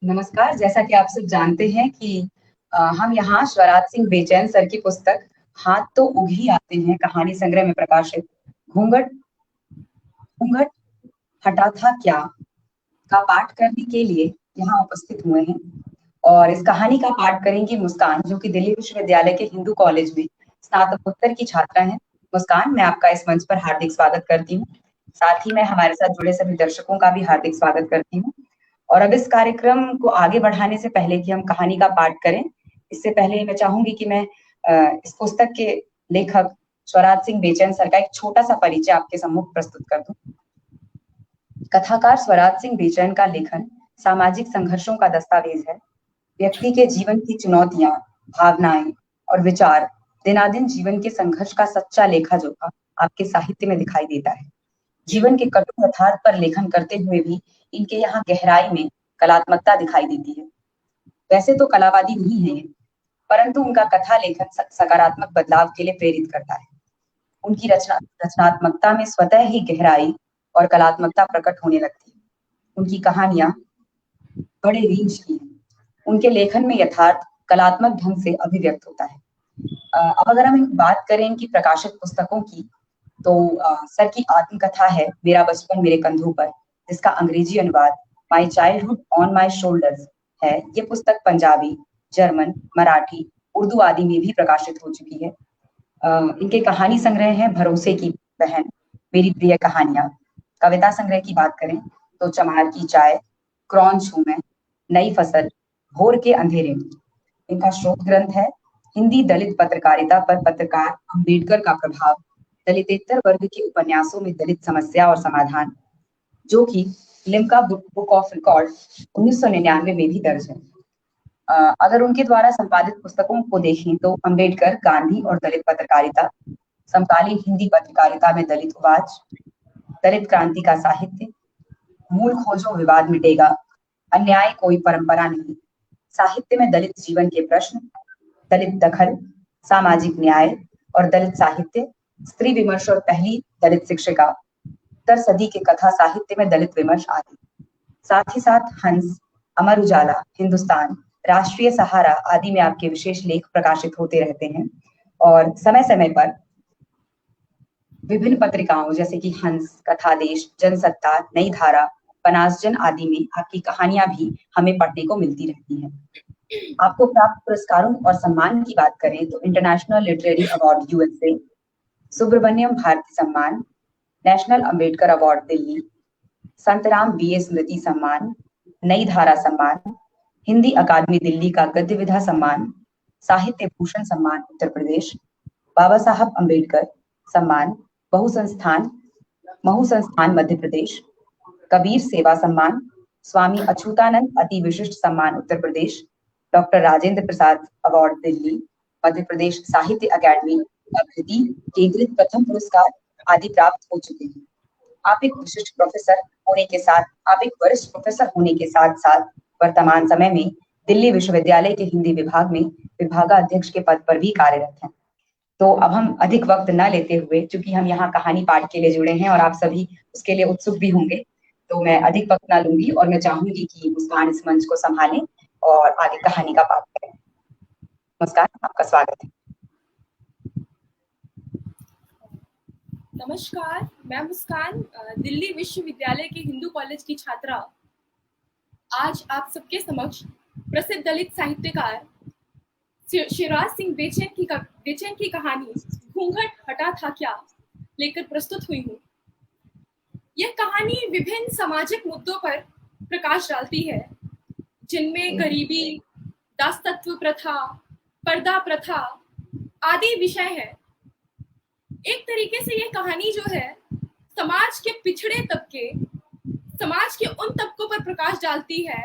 नमस्कार। जैसा कि आप सब जानते हैं कि हम यहाँ स्वराज सिंह बेचैन सर की पुस्तक हाथ तो उग ही आते हैं कहानी संग्रह में प्रकाशित घूंघट घूंघट हटा था क्या का पाठ करने के लिए यहाँ उपस्थित हुए हैं। और इस कहानी का पाठ करेंगी मुस्कान, जो कि दिल्ली विश्वविद्यालय के हिंदू कॉलेज में स्नातकोत्तर की छात्रा है। मुस्कान, मैं आपका इस मंच पर हार्दिक स्वागत करती हूँ। साथ ही मैं हमारे साथ जुड़े सभी दर्शकों का भी हार्दिक स्वागत करती हूँ। और अब इस कार्यक्रम को आगे बढ़ाने से पहले कि हम कहानी का पाठ करें, इससे पहले मैं चाहूंगी कि मैं इस पुस्तक के लेखक स्वराज सिंह बेचैन सर का एक छोटा सा परिचय आपके सम्मुख प्रस्तुत कर दूं। कथाकार स्वराज सिंह बेचैन का लेखन सामाजिक संघर्षों का दस्तावेज है। व्यक्ति के जीवन की चुनौतियां, भावनाएं और विचार दिनादिन जीवन के संघर्ष का सच्चा लेखा जोखा आपके साहित्य में दिखाई देता है। जीवन के कटु यथार्थ पर लेखन करते हुए भी इनके यहाँ गहराई में कलात्मकता दिखाई देती है। वैसे तो कलावादी नहीं है ये, परंतु उनका कथा लेखन सकारात्मक बदलाव के लिए प्रेरित करता है। उनकी रचनात्मकता में स्वतः ही गहराई और कलात्मकता प्रकट होने लगती है। उनकी कहानियां बड़े रेंज की हैं। उनके लेखन में यथार्थ कलात्मक ढंग से अभिव्यक्त होता है। अब अगर हम बात करें इनकी प्रकाशित पुस्तकों की, तो सर की आत्मकथा है मेरा बचपन मेरे कंधों पर, जिसका अंग्रेजी अनुवाद my childhood on my shoulders है। ये पुस्तक पंजाबी, जर्मन, मराठी, उर्दू आदि में भी प्रकाशित हो चुकी है। इनके कहानी संग्रह है भरोसे की बहन, मेरी प्रिय कहानियां। कविता संग्रह की बात करें तो चमार की चाय, क्रॉन्च हूं मैं, नई फसल, भोर के अंधेरे। इनका शोध ग्रंथ है हिंदी दलित पत्रकारिता पर पत्रकार अम्बेडकर का प्रभाव, दलितेतर वर्ग के उपन्यासों में दलित समस्या और समाधान, जो कि लिम्का बुक ऑफ रिकॉर्ड 1999 में भी दर्ज है। अगर उनके द्वारा संपादित पुस्तकों को देखें तो अम्बेडकर, गांधी और दलित पत्रकारिता, समकालीन हिंदी पत्रकारिता में दलित उवाच, दलित क्रांति का साहित्य, मूल खोजो विवाद मिटेगा, अन्याय कोई परंपरा नहीं, साहित्य में दलित जीवन के प्रश्न, दलित दखल, सामाजिक न्याय और दलित साहित्य, स्त्री विमर्श और पहली दलित शिक्षिका, उत्तर सदी के कथा साहित्य में दलित विमर्श आदि। साथ ही साथ हंस, अमर उजाला, हिंदुस्तान, राष्ट्रीय सहारा आदि में आपके विशेष लेख प्रकाशित होते रहते हैं। और समय समय पर विभिन्न पत्रिकाओं जैसे कि हंस, कथादेश, जनसत्ता, नई धारा, बनासजन आदि में आपकी कहानियां भी हमें पढ़ने को मिलती रहती हैं। आपको प्राप्त पुरस्कारों और सम्मान की बात करें तो international literary award USA, Subramaniam Bharati सम्मान, national Ambedkar award Delhi, Santram BA स्मृति सम्मान, नई धारा सम्मान, हिंदी अकादमी दिल्ली का गद्य विधा सम्मान, साहित्य भूषण सम्मान उत्तर प्रदेश, बाबा साहब अंबेडकर सम्मान महू संस्थान मध्य प्रदेश, कबीर सेवा सम्मान, स्वामी अछूतानंद अति विशिष्ट सम्मान उत्तर प्रदेश, डॉक्टर राजेंद्र प्रसाद अवार्ड दिल्ली, मध्य प्रदेश साहित्य अकादमी अभिधि केंद्रित प्रथम पुरस्कार आदि प्राप्त हो चुके हैं। आप एक विशिष्ट प्रोफेसर होने के साथ आप एक वरिष्ठ प्रोफेसर होने के साथ साथ वर्तमान समय में दिल्ली विश्वविद्यालय के हिंदी विभाग में विभागाध्यक्ष के पद पर भी कार्यरत हैं। तो अब हम अधिक वक्त न लेते हुए, चूंकि हम यहाँ कहानी पाठ के लिए जुड़े हैं और आप सभी उसके लिए उत्सुक भी होंगे, तो मैं अधिक वक्त ना लूंगी और मैं चाहूंगी कि मुस्कान इस मंच को संभालें और आगे कहानी का पाठ करें। मुस्कान, आपका स्वागत है। नमस्कार, मैं मुस्कान, दिल्ली विश्वविद्यालय के हिंदू कॉलेज की छात्रा। आज आप सबके समक्ष प्रसिद्ध दलित साहित्यकार स्वराज सिंह बेचैन की कहानी घूंघट हटा था क्या लेकर प्रस्तुत हुई हूँ। यह कहानी विभिन्न सामाजिक मुद्दों पर प्रकाश डालती है, जिनमें गरीबी, दासतत्व प्रथा, पर्दा प्रथा आदि विषय है। एक तरीके से यह कहानी जो है समाज के पिछड़े तबके, समाज के उन तबकों पर प्रकाश डालती है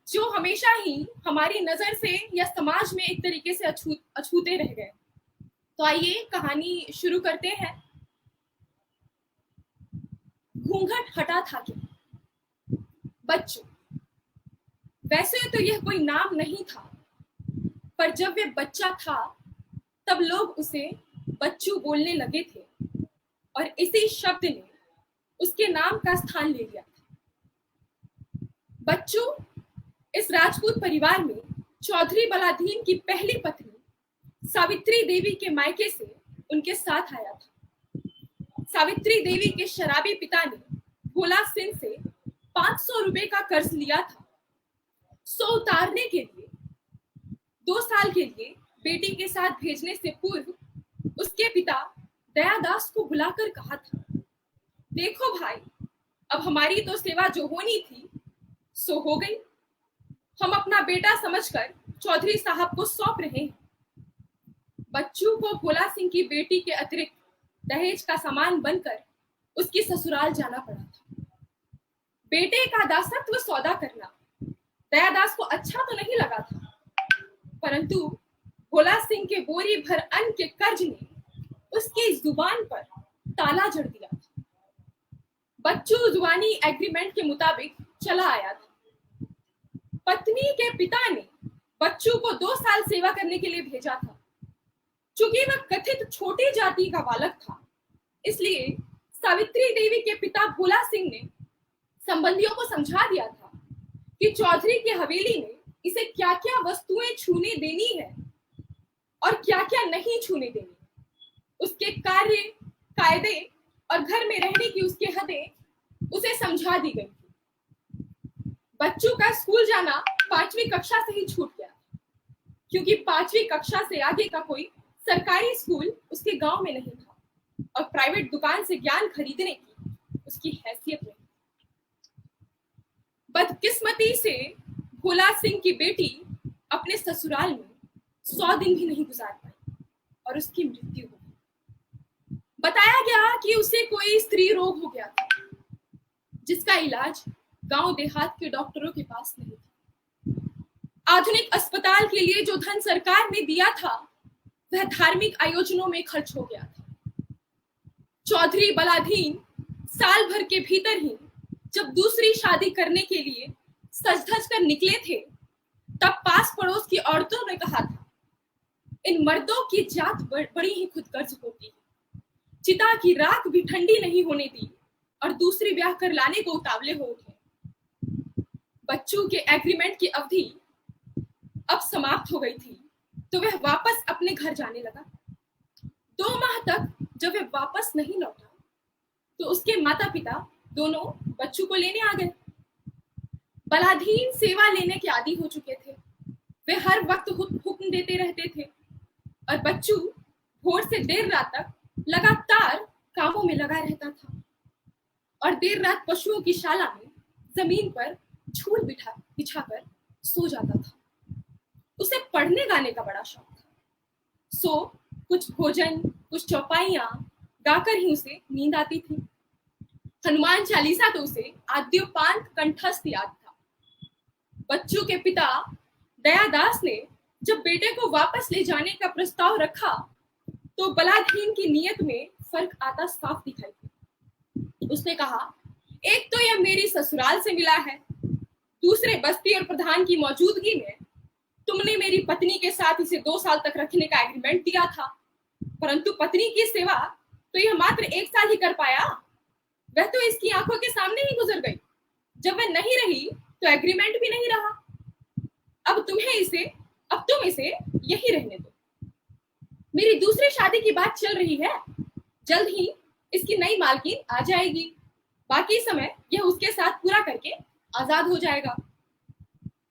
जो हमेशा ही हमारी नजर से या समाज में एक तरीके से अछूते रह गए। तो आइए कहानी शुरू करते हैं। घूंघट हटा था क्या? बच्चों, वैसे तो यह कोई नाम नहीं था, पर जब वे बच्चा था तब लोग उसे बच्चू बोलने लगे थे। और इसी शब्द ने उसके नाम का स्थान ले लिया था। बच्चों, इस राजपूत परिवार में चौधरी बलाधीन की पहली पत्नी सावित्री देवी के मायके से उनके साथ आया था। सावित्री देवी के शराबी पिता ने भोला सिंह से 500 रुपए का कर्ज लिया था। सो उतारने के लिए 2 साल के लिए बेटी के साथ भेजने से पूर्व उसके पिता दयादास को बुलाकर कहा था, देखो भाई, अब हमारी तो सेवा जो होनी थी सो हो गई। हम अपना बेटा समझकर चौधरी साहब को सौंप रहे हैं। बच्चू को भोला सिंह की बेटी के अतिरिक्त दहेज का सामान बनकर उसकी ससुराल जाना पड़ा था। बेटे का दासत्व सौदा करना दयादास को अच्छा तो नहीं लगा था, परंतु भोला सिंह के बोरी भर अन्न के कर्ज ने उसकी जुबान पर ताला जड़ दिया था। बच्चू जुबानी एग्रीमेंट के मुताबिक चला आया था। पत्नी के पिता ने बच्चू को 2 साल सेवा करने के लिए भेजा था। चूंकि वह कथित छोटी जाति का बालक था, इसलिए सावित्री देवी के पिता भोला सिंह ने संबंधियों को समझा दिया था कि चौधरी की हवेली में इसे क्या क्या वस्तुएं छूने देनी है और क्या क्या नहीं छूने देनी। उसके कार्य, कायदे और घर में रहने की उसकी हदें उसे समझा दी गई थी। बच्चू का स्कूल जाना 5वीं कक्षा से ही छूट गया, क्योंकि 5वीं कक्षा से आगे का कोई सरकारी स्कूल उसके गांव में नहीं था और प्राइवेट दुकान से ज्ञान खरीदने की उसकी हैसियत नहीं। बदकिस्मती से भोला सिंह की बेटी अपने ससुराल में 100 दिन भी नहीं गुजार पाई और उसकी मृत्यु हो गई। बताया गया कि उसे कोई स्त्री रोग हो गया था, जिसका इलाज गांव देहात के डॉक्टरों के पास नहीं था। आधुनिक अस्पताल के लिए जो धन सरकार ने दिया था, वह धार्मिक आयोजनों में खर्च हो गया था। चौधरी बलाधीन साल भर के भीतर ही जब दूसरी शादी करने के लिए सज धज कर निकले थे, तब पास पड़ोस की औरतों ने कहा था, इन मर्दों की जात बड़ी ही खुदगर्ज होती है। चिता की राख भी ठंडी नहीं होने दी और दूसरी ब्याह कर लाने को उतावले हो उठे। बच्चों के एग्रीमेंट की अवधि अब समाप्त हो गई थी, तो वह वापस अपने घर जाने लगा। 2 माह तक जब वह वापस नहीं लौटा, तो उसके माता पिता दोनों बच्चू को लेने आ गए। बलाधीन सेवा लेने के आदी हो चुके थे। वे हर वक्त हुक्म देते रहते थे और बच्चू भोर से देर रात तक लगातार कामों में लगा रहता था और देर रात पशुओं की शाला में जमीन पर झूल बिछाकर सो जाता था। उसे पढ़ने गाने का बड़ा शौक था, सो कुछ भोजन, कुछ चौपाइयां गाकर ही उसे नींद आती थी। हनुमान चालीसा तो उसे आद्योपांत कंठस्थ याद था। बच्चू के पिता दयादास ने जब बेटे को वापस ले जाने का प्रस्ताव रखा, तो बलाधीन की नीयत में फर्क आता साफ दिखाई दिया। उसने कहा, एक तो यह मेरी ससुराल से मिला है, दूसरे बस्ती और प्रधान की मौजूदगी में तुमने मेरी पत्नी के साथ इसे 2 साल तक रखने का एग्रीमेंट दिया था, परंतु पत्नी की सेवा तो यह मात्र 1 साल ही कर पाया। वह तो इसकी आंखों के सामने ही गुजर गई। जब वह नहीं रही तो एग्रीमेंट भी नहीं रहा। अब तुम इसे यही रहने दो। मेरी दूसरी शादी की बात चल रही है, जल्द ही इसकी नई मालकिन आ जाएगी। बाकी समय यह उसके साथ पूरा करके आजाद हो जाएगा।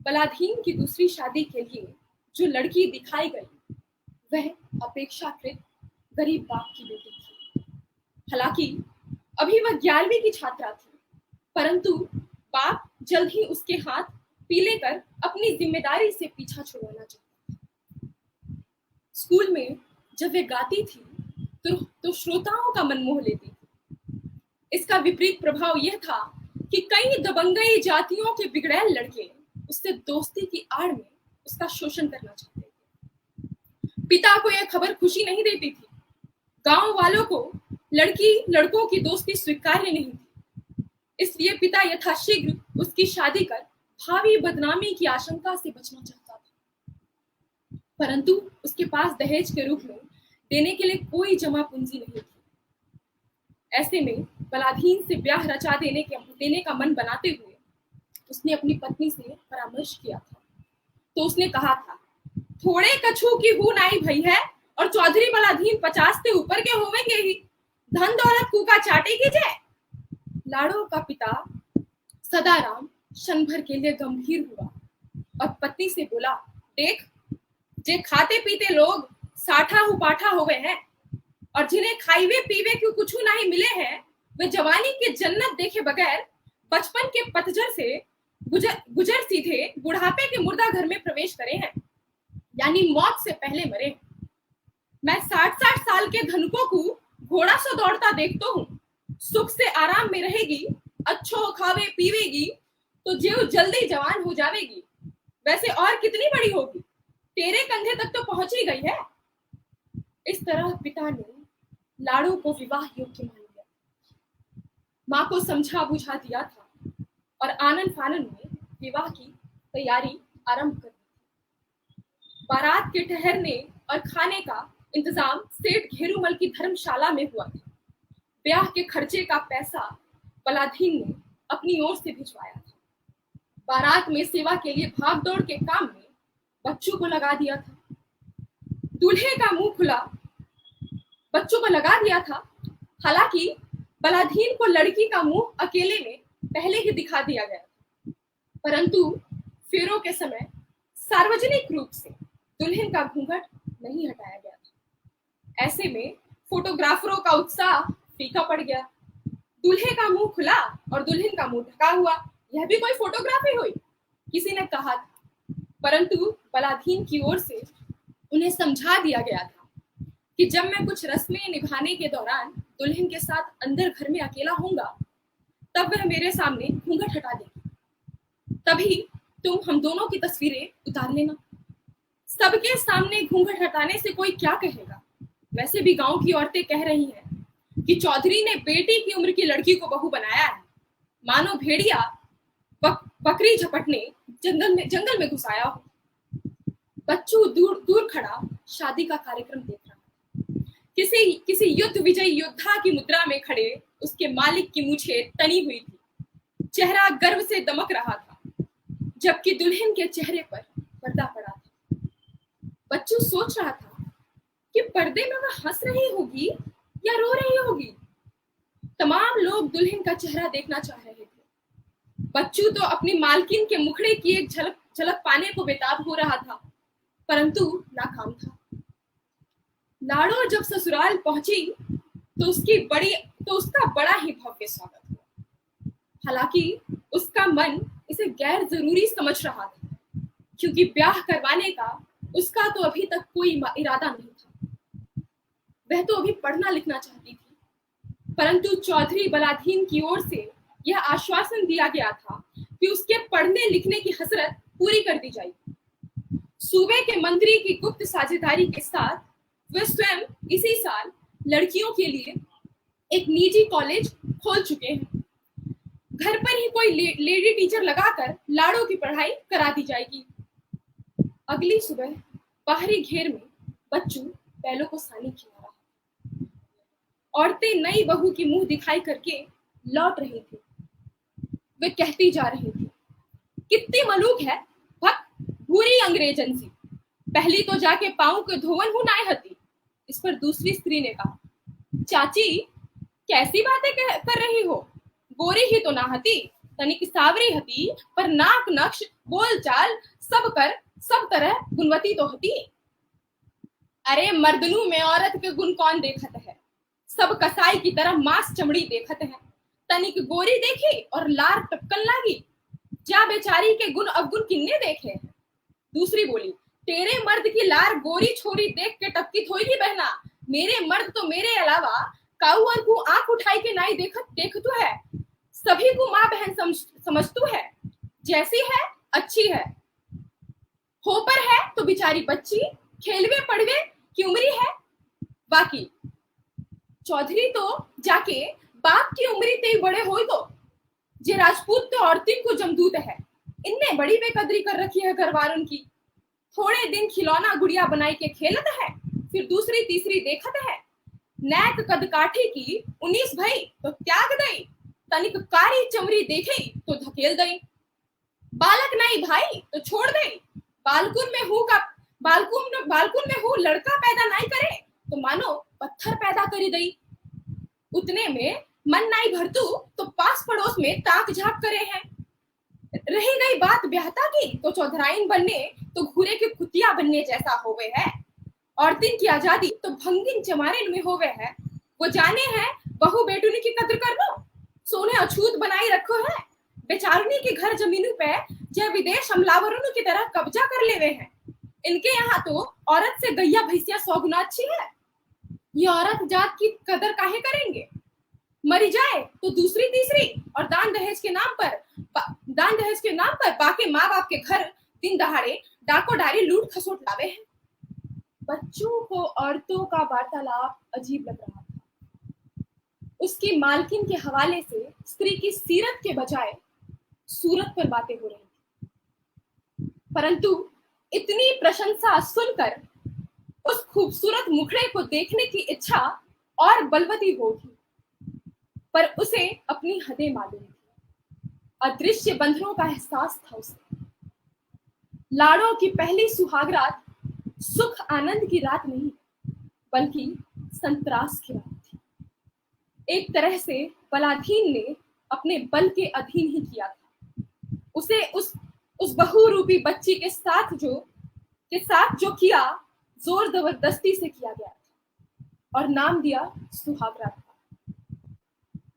बलाधीन की दूसरी शादी के लिए जो लड़की दिखाई गई, वह अपेक्षाकृत गरीब बाप की बेटी थी। हालांकि अभी वह 11वीं की छात्रा थी, परंतु बाप जल्द ही उसके हाथ पीले कर अपनी जिम्मेदारी से पीछा छुड़वाना चाहता था। स्कूल में जब वे गाती थी तो श्रोताओं का मन मोह लेती थी। इसका विपरीत प्रभाव यह था कि कई दबंगई जातियों के बिगड़ैल लड़के उससे दोस्ती की आड़ में उसका शोषण करना चाहते थे। पिता को यह खबर खुशी नहीं देती थी। गांव वालों को लड़कों की दोस्ती स्वीकार्य नहीं थी, इसलिए पिता यथाशीघ्र उसकी शादी कर भावी बदनामी की आशंका से बचना चाहता था। परंतु उसके पास दहेज के रूप में देने के लिए कोई जमा पूंजी नहीं थी। ऐसे में बलाधीन से ब्याह रचा देने का मन बनाते हुए उसने अपनी पत्नी से परामर्श किया था। तो उसने कहा था, थोड़े कछु की हूं नाई भई है, और चौधरी बलाधीन 50 से ऊपर के होवेंगे ही, धन दौलत कूका चाटे की जय। लाड़ो का पिता सदाराम क्षण भर के लिए गंभीर हुआ और पत्नी से बोला, देख, जे खाते पीते लोग साठा हुपाठा हो गए हैं और जिन्हें खाईवे पीवे क्यों कुछ नहीं मिले हैं, वे जवानी के जन्नत देखे बगैर बचपन के पतझर से गुजर सीधे बुढ़ापे के मुर्दा घर में प्रवेश करे हैं, यानी मौत से पहले मरे। मैं 60-60 साल के धनुकों को घोड़ा सा दौड़ता देखता हूँ, सुख से आराम में रहेगी, अच्छो खावे पीवेगी तो जीव जल्दी जवान हो जावेगी, वैसे और कितनी बड़ी होगी, तेरे कंधे तक तो पहुंच ही गई है। इस तरह पिता ने लाड़ो को विवाह योग्य मान लिया, माँ को समझा बुझा दिया था और आनंद फानन में विवाह की तैयारी आरंभ कर दी। बारात के ठहरने और खाने का इंतजाम सेठ घेरूमल की धर्मशाला में हुआ था। ब्याह के खर्चे का पैसा बलाधीन ने अपनी ओर से भिजवाया था। बारात में सेवा के लिए भाग दौड़ के काम में बच्चों को लगा दिया था। दूल्हे का मुंह खुला बच्चों को लगा दिया था। हालांकि बलाधीन को लड़की का मुंह अकेले में पहले ही दिखा दिया गया, परंतु फेरों के समय सार्वजनिक रूप से दुल्हन का घूंघट नहीं हटाया गया था। ऐसे में फोटोग्राफरों का उत्साह फीका पड़ गया। दूल्हे का मुंह खुला और दुल्हन का मुंह ढका हुआ, यह भी कोई फोटोग्राफी हुई, किसी ने कहा था, परंतु बलाधीन की ओर से उन्हें समझा दिया गया था कि जब मैं कुछ रस्में निभाने के दौरान दुल्हन के साथ अंदर घर में अकेला होऊंगा, तब वह मेरे सामने घूंघट हटा देगी, तभी तुम हम दोनों की तस्वीरें उतार लेना। सबके सामने घूंघट हटाने से कोई क्या कहेगा? वैसे भी गांव की औरतें कह रही हैं कि चौधरी ने बेटी की उम्र की लड़की को बहू बनाया है, मानो भेड़िया बकरी झपटने जंगल में घुसाया हो। बच्चू दूर दूर खड़ा शादी का कार्यक्रम देख रहा था। किसी युद्ध विजयी योद्धा की मुद्रा में खड़े उसके मालिक की मूछें तनी हुई थी, चेहरा गर्व से दमक रहा था, जबकि दुल्हन के चेहरे पर पर्दा पड़ा था। बच्चू सोच रहा था कि पर्दे में वह हंस रही होगी या रो रही होगी। तमाम लोग दुल्हन का चेहरा देखना चाह रहे थे। बच्चू तो अपनी मालकिन के मुखड़े की एक झलक पाने को बेताब हो रहा था, परंतु नाकाम था। लाड़ो जब ससुराल पहुंची तो उसका बड़ा ही भव्य स्वागत हुआ। हालांकि उसका मन इसे गैर जरूरी समझ रहा था, क्योंकि ब्याह करवाने का उसका तो अभी तक कोई इरादा नहीं था। वह तो अभी पढ़ना लिखना चाहती थी, परंतु चौधरी बलाधीन की ओर से यह आश्वासन दिया गया था कि उसके पढ़ने लिखने की हसरत पूरी कर दी जाएगी। सूबे के मंत्री की गुप्त साझेदारी के साथ वे स्वयं इसी साल लड़कियों के लिए एक निजी कॉलेज खोल चुके हैं। घर पर ही कोई लेडी टीचर लगाकर लाड़ो की पढ़ाई करा दी जाएगी। अगली सुबह बाहरी घेर में बच्चू बैलों को सानी खिला रहा। औरतें नई बहू की मुंह दिखाई करके लौट रही थी। वे कहती जा रही थी, कितनी मलूक है, भक भूरी अंग्रेजन सी, पहली तो जाके पाँव के धोवन हूं नाय हती। इस पर दूसरी स्त्री ने कहा, चाची कैसी बातें कर रही हो, गोरी ही तो ना हती, तनिक सावरी हती, पर नाक नक्श बोल चाल सब तरह गुणवती तो हती। अरे मर्दनू में औरत के गुण कौन देखत है, सब कसाई की तरह मांस चमड़ी देखत है, तनिक गोरी देखी और लार टपकन लागी, जा बेचारी के गुण अवगुण किन्ने देखे। दूसरी बोली, तेरे मर्द की लार गोरी छोरी देख के टपकी थोड़ी बहना, मेरे मर्द तो मेरे अलावा काऊ और को आंख उठाई के नाई देखतू है, सभी को माँ बहन समझतू है, जैसी है अच्छी है, हो पर है तो बिचारी बच्ची, खेलवे पढ़वे की उम्री है। बाकी चौधरी तो जाके बाप की उम्री ते बड़े हो तो जे राजपूत तो औरतिन को जमदूत है, इनने बड़ी बेकदरी कर रखी है घरवारन की। थोड़े दिन खिलौना गुड़िया बनाई के खेलत है, फिर दूसरी तीसरी देखत है, नैक कद काठी की 19 भई तो त्याग दई, तनिक कारी चमड़ी देखे तो धकेल दई, बालक नहीं भाई तो छोड़ दई, बालकुन में हूँ लड़का पैदा नहीं करे तो मानो पत्थर पैदा करी दई। उतने में मन नहीं भरतू तो पास पड़ोस में ताक झाक करे हैं। रही गई बात ब्याहता की तो चौधराइन बनने तो घूरे के कुतिया बनने जैसा होवे है। औरतिन की आजादी तो भंगिन चमारिन में होवे है। वो जाने हैं बहू बेटुनी की कद्र कर लो, सोने अछूत बनाई रखो है। बेचारुनी के घर जमीनों पे जय विदेश हमलावरों की तरह कब्जा कर लेवे हैं। इनके यहाँ तो औरत से गैया भैंसिया 100 गुना अच्छी है। ये औरत जात की कदर काहे करेंगे? मरी जाए तो दूसरी तीसरी, और दान दहेज के नाम पर बाकी माँ बाप के घर दिन दहाड़े डाको डायरी लूट खसोट लावे हैं। बच्चों को औरतों का वार्तालाप अजीब लग रहा था। उसकी मालकिन के हवाले से स्त्री की सीरत के बजाय सूरत पर बातें हो रही थी। परंतु इतनी प्रशंसा सुनकर उस खूबसूरत मुखड़े को देखने की इच्छा और बलवती होगी, पर उसे अपनी हदें मालूम थी। अदृश्य बंधनों का एहसास था उसे। लाड़ों की पहली सुहागरात सुख आनंद की रात नहीं, बल्कि संतरास की रात थी। एक तरह से बलाधीन ने अपने बल के अधीन ही किया था। उसे उस बहू रूपी बच्ची के साथ जो किया जोर जबरदस्ती से किया गया था और नाम दिया सुहागरात था।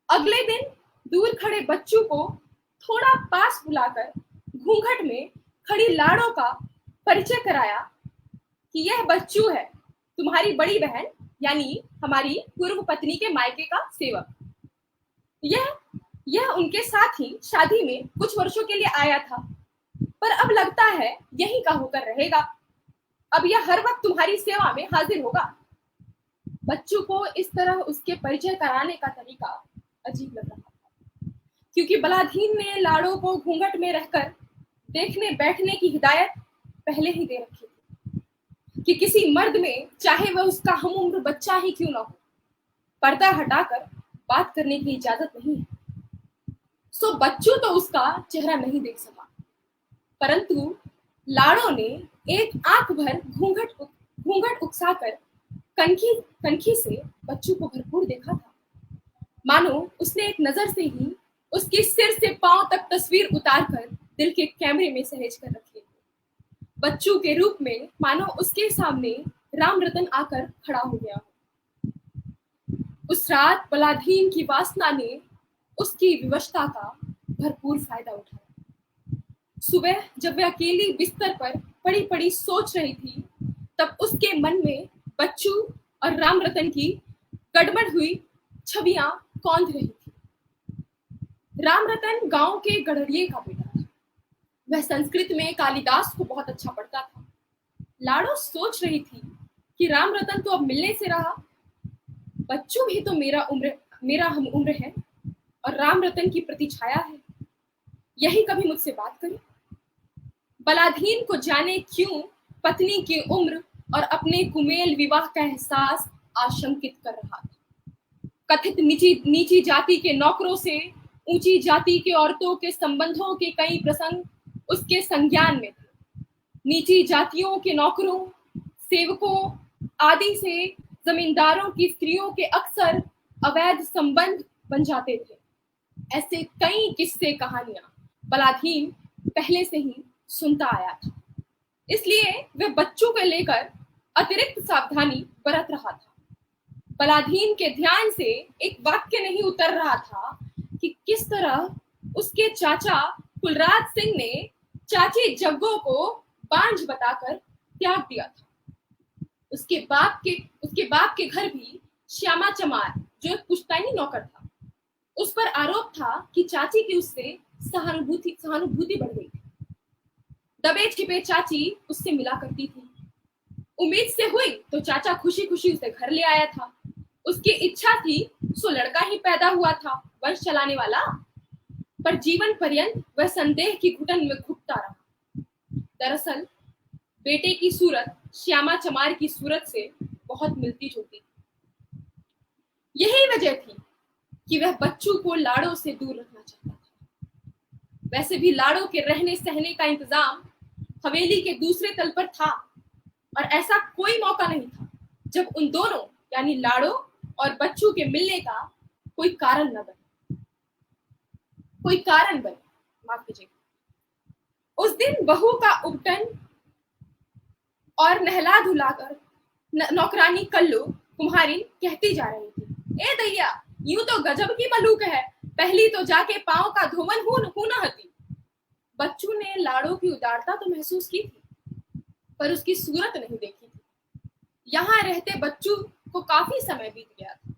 अगले दिन दूर खड़े बच्चों को थोड़ा पास बुलाकर घूंघट में खड़ी लाड़ों का परिचय कराया कि यह बच्चू है तुम्हारी बड़ी बहन, यानी हमारी पूर्व पत्नी के मायके का सेवक। यह उनके साथ ही शादी में कुछ वर्षों के लिए आया था, पर अब लगता है यहीं का होकर रहेगा। अब यह हर वक्त तुम्हारी सेवा में हाजिर होगा। बच्चों को इस तरह उसके परिचय कराने का तरीका अजीब लग रहा था, क्योंकि बलाधीन ने लाड़ों को घूंघट में रहकर देखने बैठने की हिदायत पहले ही दे रखी थी कि किसी मर्द में, चाहे वह उसका हमउम्र बच्चा ही क्यों ना हो, पर्दा हटाकर बात करने की इजाजत नहीं है। सो बच्चों तो उसका चेहरा नहीं देख सका, परंतु लाड़ों ने एक आंख भर घूंघट उकसाकर कनखी से बच्चों को भरपूर देखा था। मानो उसने एक नजर से ही उसकी सिर से पांव तक तस्वीर उतारकर दिल के कैमरे में सहेज कर रखी। बच्चों के रूप में मानो उसके सामने राम रतन आकर खड़ा हो गया। उस रात बलाधीन की वासना ने उसकी विवशता का भरपूर फायदा उठाया। सुबह जब वह अकेली बिस्तर पर पड़ी पड़ी सोच रही थी, तब उसके मन में बच्चू और राम रतन की गड़बड़ हुई छवियां कौंध रही थी। राम रतन गांव के गड़रिये का बेटा था। वह संस्कृत में कालिदास को बहुत अच्छा पढ़ता था। लाड़ो सोच रही थी कि राम रतन तो अब मिलने से रहा, बच्चू भी तो मेरा हम उम्र है और राम रतन की प्रतिछाया है, यही कभी मुझसे बात करे। बलाधीन को जाने क्यों पत्नी की उम्र और अपने कुमेल विवाह का एहसास आशंकित कर रहा था। कथित नीची जाति के नौकरों से ऊंची जाति के औरतों के संबंधों के कई प्रसंग उसके संज्ञान में थे। नीची जातियों के नौकरों, सेवकों आदि से जमींदारों की स्त्रियों के अक्सर अवैध संबंध बन जाते थे। ऐसे कई किस्से कहानियां बलाधीन पहले से ही सुनता आया था, इसलिए वह बच्चों को लेकर अतिरिक्त सावधानी बरत रहा था। बलाधीन के ध्यान से एक वाक्य नहीं उतर रहा था कि किस तरह उसके चाचा कुलराज सिंह ने चाची जग्गो को बांझ बताकर त्याग दिया था। उसके बाप के घर भी श्यामा चमार, जो एक पुश्तैनी नौकर था, उस पर आरोप था कि चाची की उससे सहानुभूति बढ़ गई थी। दबे छिपे चाची उससे मिला करती थी। उम्मीद से हुई तो चाचा खुशी खुशी उसे घर ले आया था। उसकी इच्छा थी सो लड़का ही पैदा हुआ था, वंश चलाने वाला। पर जीवन पर्यंत वह संदेह की घुटन में घुटता रहा। दरअसल बेटे की सूरत श्यामा चमार की सूरत से बहुत मिलती जुलती थी। यही वजह थी कि वह बच्चू को लाड़ो से दूर रखना चाहता था। वैसे भी लाड़ो के रहने सहने का इंतजाम हवेली के दूसरे तल पर था और ऐसा कोई मौका नहीं था जब उन दोनों यानी लाड़ो और बच्चू के मिलने का कोई कारण न बने, कोई कारण बने, माफ कीजिएगा। उस दिन बहू का उपटन और नहला धुलाकर नौकरानी कल्लू कुम्हारी कहती जा रही थी, ए दैया यूं तो गजब की मलूक है, पहली तो जाके पांव का धोवन हूं न हती। बच्चू ने लाड़ो की उदारता तो महसूस की थी पर उसकी सूरत नहीं देखी थी। यहाँ रहते बच्चू को काफी समय बीत गया था।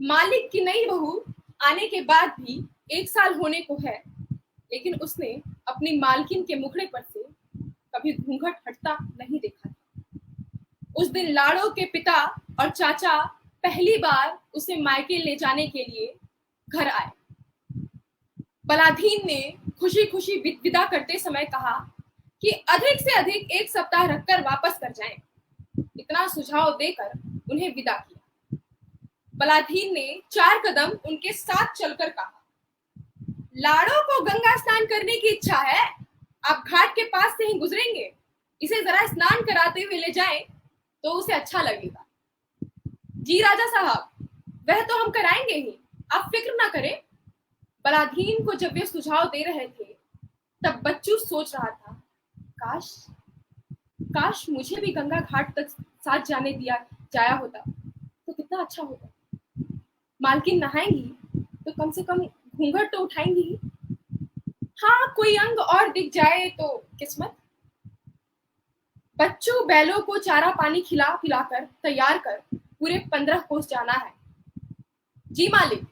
मालिक की नई बहू आने के बाद भी 1 साल होने को है, लेकिन उसने अपनी मालकिन के मुखड़े पर से कभी घूंघट हटता नहीं देखा था। उस दिन लाड़ो के पिता और चाचा पहली बार उसे मायके ले जाने के लिए घर आए। बलाधीन ने खुशी खुशी विदा करते समय कहा कि अधिक से अधिक 1 सप्ताह रखकर वापस कर जाएं। इतना सुझाव देकर उन्हें विदा किया। बलाधीन ने 4 कदम उनके साथ चलकर कहा, लाड़ो को गंगा स्नान करने की इच्छा है, आप घाट के पास से ही गुजरेंगे, इसे जरा स्नान कराते हुए ले जाएं तो उसे अच्छा लगेगा। जी राजा साहब, वह तो हम कराएंगे ही, आप फिक्र ना करें। बलाधीन को जब वे सुझाव दे रहे थे तब बच्चू सोच रहा था, काश काश मुझे भी गंगा घाट तक साथ जाने दिया जाया होता तो कितना अच्छा होता। मालकिन नहाएंगी तो कम से कम घूंघट तो उठाएंगी। हाँ, कोई अंग और दिख जाए तो किस्मत। बच्चू बैलों को चारा पानी खिला पिलाकर तैयार कर पूरे 15 कोस जाना है। जी मालिक।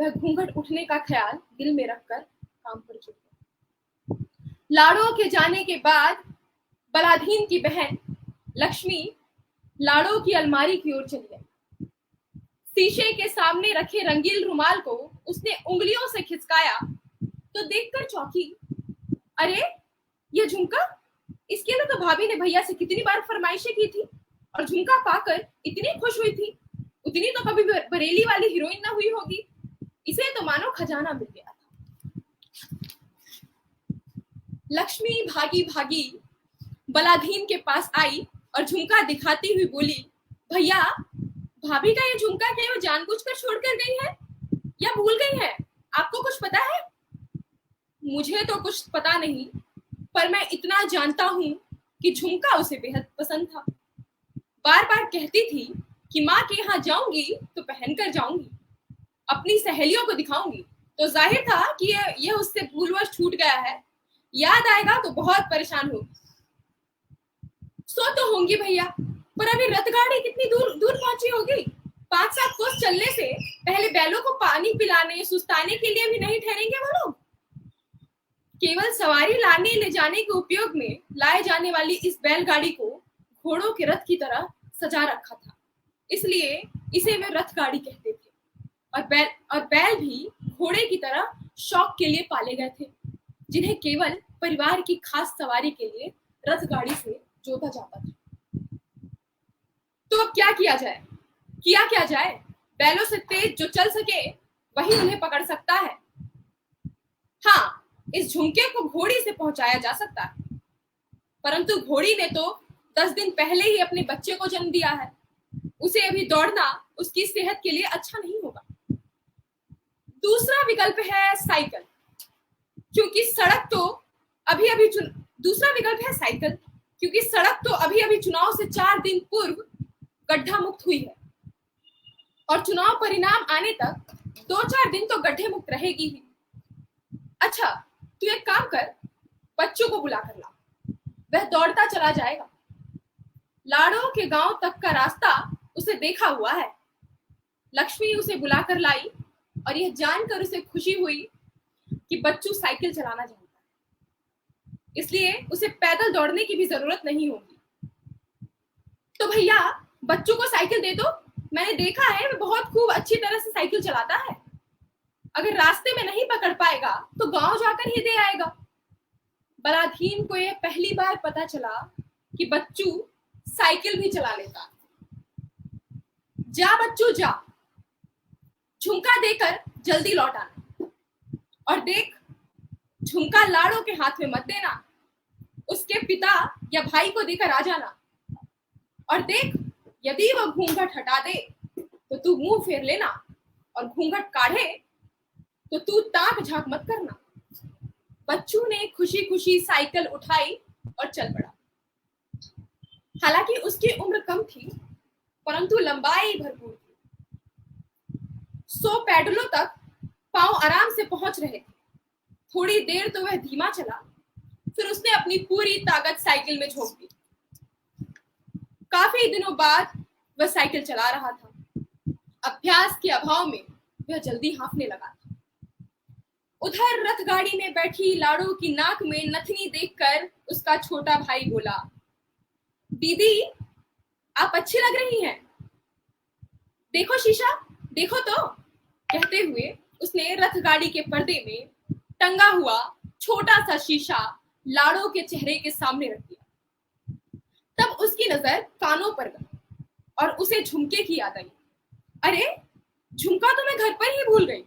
वह घूंघट उठने का ख्याल दिल में रखकर काम पर जुट गया। लाड़ो के जाने के बाद बलाधीन की बहन लक्ष्मी लाड़ो की अलमारी की ओर चली गई। शीशे के सामने रखे रंगीन रुमाल को उसने उंगलियों से खिसकाया तो देखकर चौंकी, अरे ये झुमका, इसके लिए तो भाभी ने भैया से कितनी बार फरमाइशें की थी और झुमका पाकर इतनी खुश हुई थी, उतनी तो कभी बरेली वाली हीरोइन ना हुई होगी। इसे तो मानो खजाना मिल गया था। लक्ष्मी भागी भागी बलाधीन के पास आई और झुमका दिखाती हुई बोली, भैया भाभी का ये झुमका क्या वो जानबूझकर छोड़कर गई है या भूल गई है, आपको कुछ पता है? मुझे तो कुछ पता नहीं, पर मैं इतना जानता हूं कि झुमका उसे बेहद पसंद था। बार बार कहती थी कि माँ के यहाँ जाऊंगी तो पहनकर जाऊंगी, अपनी सहेलियों को दिखाऊंगी। तो जाहिर था कि यह उससे भूलवश छूट गया है, याद आएगा तो बहुत परेशान होगी। सो तो होंगी भैया, पर अभी रथगाड़ी कितनी दूर दूर पहुंची होगी? 5-7 कोस चलने से पहले बैलों को पानी पिलाने सुस्ताने के लिए भी नहीं ठहरेंगे वो लोग। केवल सवारी लाने ले जाने के उपयोग में लाए जाने वाली इस बैलगाड़ी को घोड़ों के रथ की तरह सजा रखा था, इसलिए इसे वे रथ गाड़ी कहते थे। और बैल भी घोड़े की तरह शौक के लिए पाले गए थे, जिन्हें केवल परिवार की खास सवारी के लिए रथ गाड़ी से जोता जाता था। तो अब क्या किया जाए? किया क्या जाए? बैलों से तेज जो चल सके वही उन्हें पकड़ सकता है। हाँ, इस झुमके को घोड़ी से पहुंचाया जा सकता है, परंतु घोड़ी ने तो 10 दिन पहले ही अपने बच्चे को जन्म दिया है, उसे अभी दौड़ना उसकी सेहत के लिए अच्छा नहीं होगा। दूसरा विकल्प है साइकिल, क्योंकि सड़क तो अभी अभी दूसरा विकल्प है साइकिल क्योंकि सड़क तो अभी अभी चुनाव से 4 दिन पूर्व गड्ढा मुक्त हुई है और चुनाव परिणाम आने तक 2-4 दिन तो गड्ढे मुक्त रहेगी ही। अच्छा, तू एक काम कर, बच्चों को बुला कर ला, वह दौड़ता चला जाएगा। लाड़ो के गांव तक का रास्ता उसे देखा हुआ है। लक्ष्मी उसे बुलाकर लाई और यह जानकर उसे खुशी हुई कि बच्चू साइकिल चलाना जानता है, इसलिए उसे पैदल दौड़ने की भी जरूरत नहीं होगी। तो भैया बच्चू को साइकिल दे दो, मैंने देखा है वह बहुत खूब अच्छी तरह से साइकिल चलाता है। अगर रास्ते में नहीं पकड़ पाएगा तो गांव जाकर ही दे आएगा। बलाधीन को यह पहली बार पता चला कि बच्चू साइकिल भी चला लेता। जा बच्चू जा, झुमका देकर जल्दी लौट आना। और देख, झुमका लाड़ो के हाथ में मत देना, उसके पिता या भाई को देकर आ जाना। और देख, यदि वह घूंघट हटा दे तो तू मुंह फेर लेना, और घूंघट काढ़े तो तू ताक झांक मत करना। बच्चू ने खुशी खुशी साइकिल उठाई और चल पड़ा। हालांकि उसकी उम्र कम थी, परंतु लंबाई भरपूर थी। 100 पैडलों तक पांव आराम से पहुंच रहे थे। थोड़ी देर तो वह धीमा चला, फिर उसने अपनी पूरी ताकत साइकिल में झोंक दी। काफी दिनों बाद वह साइकिल चला रहा था। अभ्यास के अभाव में वह जल्दी हाँफने लगा था। उधर रथ गाड़ी में बैठी लाड़ो की नाक में नथनी देखकर उसका छोटा भाई बोला, दीदी आप अच्छी लग रही हैं, देखो शीशा, देखो तो। कहते हुए उसने रथ गाड़ी के पर्दे में टंगा हुआ छोटा सा शीशा लाड़ो के चेहरे के सामने रख दिया। तब उसकी नजर कानों पर गई और उसे झुमके की याद आई। अरे, झुमका तो मैं घर पर ही भूल गई।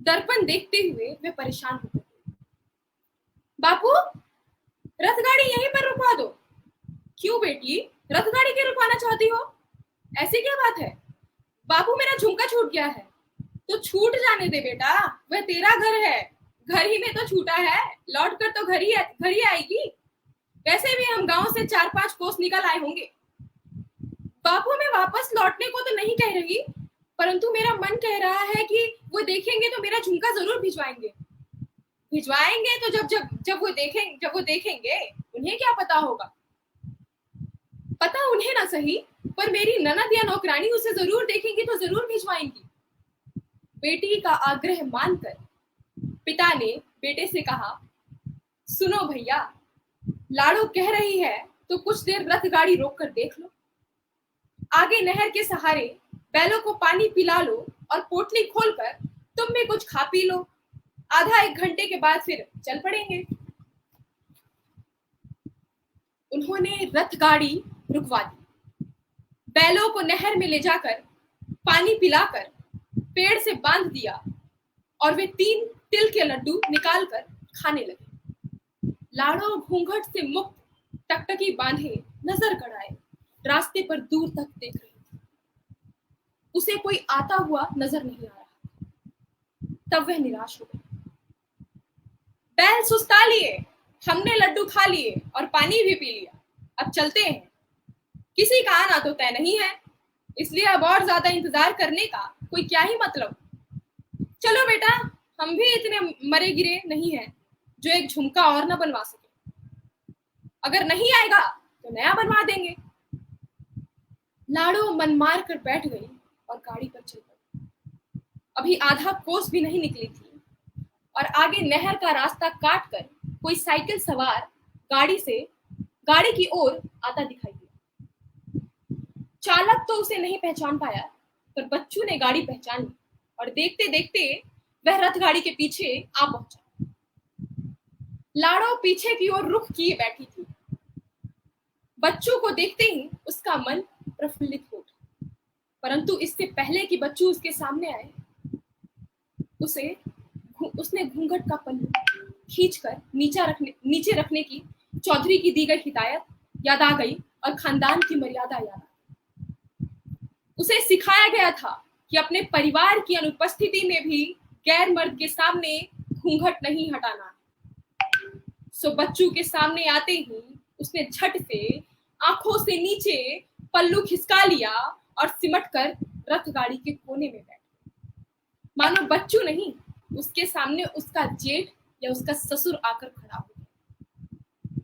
दर्पण देखते हुए वह परेशान हो गई। बापू, रथ गाड़ी यहीं पर रुकवा दो। क्यों बेटी, रथ गाड़ी क्यों रुकवाना चाहती हो? ऐसी क्या बात है? बापू, मेरा झुमका छूट गया है। तो छूट जाने दे बेटा, वह तेरा घर है। घर ही में तो छूटा है, लौट कर तो घर ही आएगी। वैसे भी हम गांव से 4-5 कोस निकल आए होंगे। बापू, मैं वापस लौटने को तो नहीं कह रही, परंतु मेरा मन कह रहा है कि वो देखेंगे तो मेरा झुमका जरूर भिजवाएंगे। भिजवाएंगे तो जब वो देखेंगे उन्हें क्या पता होगा। पता उन्हें ना सही, पर मेरी ननद या नौकरानी उसे जरूर देखेंगी तो जरूर भिजवाएंगी। बेटी का आग्रह मानकर पिता ने बेटे से कहा, सुनो भैया, लाड़ो कह रही है तो कुछ देर रथ गाड़ी रोक कर देख लो। आगे नहर के सहारे बैलों को पानी पिला लो और पोटली खोलकर तुम भी कुछ खा पी लो। आधा 1 घंटे के बाद फिर चल पड़ेंगे। उन्होंने रथ गाड़ी रुकवा दी। बैलों को नहर में ले जाकर पानी पिलाकर पेड़ से बांध दिया और वे 3 तिल के लड्डू निकालकर खाने लगे। लाड़ो घूंघट से मुक्त टकटकी बांधे नजर गड़ाए रास्ते पर दूर तक देख रही थी। उसे कोई आता हुआ नजर नहीं आ रहा। तब वह निराश हो गई। बैल सुस्ता लिए, हमने लड्डू खा लिए और पानी भी पी लिया, अब चलते हैं। किसी का आना तो तय नहीं है, इसलिए अब और ज्यादा इंतजार करने का कोई क्या ही मतलब। चलो बेटा, हम भी इतने मरे गिरे नहीं हैं जो एक झुमका और न बनवा सके। अगर नहीं आएगा तो नया बनवा देंगे। लाड़ो मन मार कर बैठ गई और गाड़ी पर चल पड़ी। अभी आधा कोस भी नहीं निकली थी और आगे नहर का रास्ता काट कर कोई साइकिल सवार गाड़ी की ओर आता दिखाई दिया। चालक तो उसे नहीं पहचान पाया, पर बच्चू ने गाड़ी पहचान ली और देखते देखते वह रथ गाड़ी के पीछे आ पहुंचा। लाड़ो पीछे की ओर रुख किए बैठी थी। बच्चू को देखते ही उसका मन प्रफुल्लित हो गया, परंतु इससे पहले कि बच्चू उसके सामने आए, उसने घूंघट का पल्लू खींचकर नीचे रखने की चौधरी की दी गई हिदायत याद आ गई और खानदान की मर्यादा याद आ गई। उसे सिखाया गया था कि अपने परिवार की अनुपस्थिति में भी गैर मर्द के सामने घूंघट नहीं हटाना है। सो बच्चू के सामने आते ही उसने झट से आंखों से नीचे पल्लू खिसका लिया और सिमट कर रथ गाड़ी के कोने में बैठ गया। मानो बच्चू नहीं, उसके सामने उसका जेठ या उसका ससुर आकर खड़ा हो गया।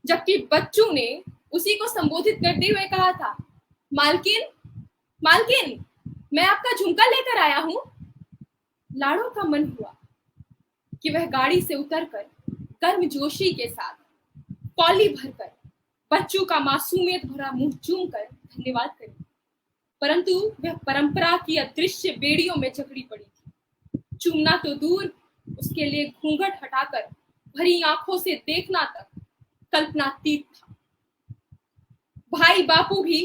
जबकि बच्चू ने उसी को संबोधित करते हुए कहा था, मालकिन, मालकिन, मैं आपका झुमका लेकर आया हूं। लाड़ो का मन हुआ कि वह गाड़ी से उतरकर गर्मजोशी के साथ कौली भरकर बच्चू का मासूमियत भरा मुंह चूम कर धन्यवाद करे, परंतु वह परंपरा की अदृश्य बेड़ियों में जकड़ी पड़ी थी। चूमना तो दूर, उसके लिए घूंघट हटाकर भरी आंखों से देखना तक कल्पनातीत था। भाई बापू भी